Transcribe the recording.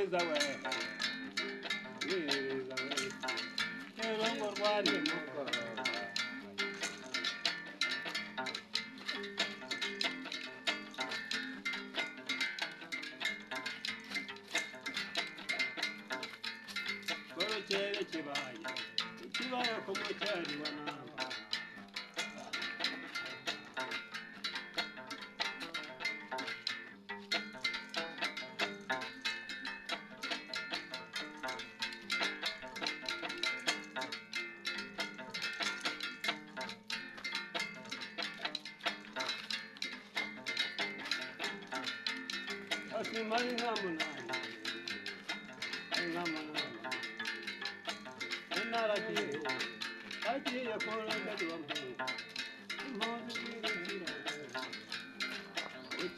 wireza we wireza we erongo rwari mukora Chere chibaya chibaya como chari wanamba Asimali namuna namuna Narati, Ati, a corner that you want to It's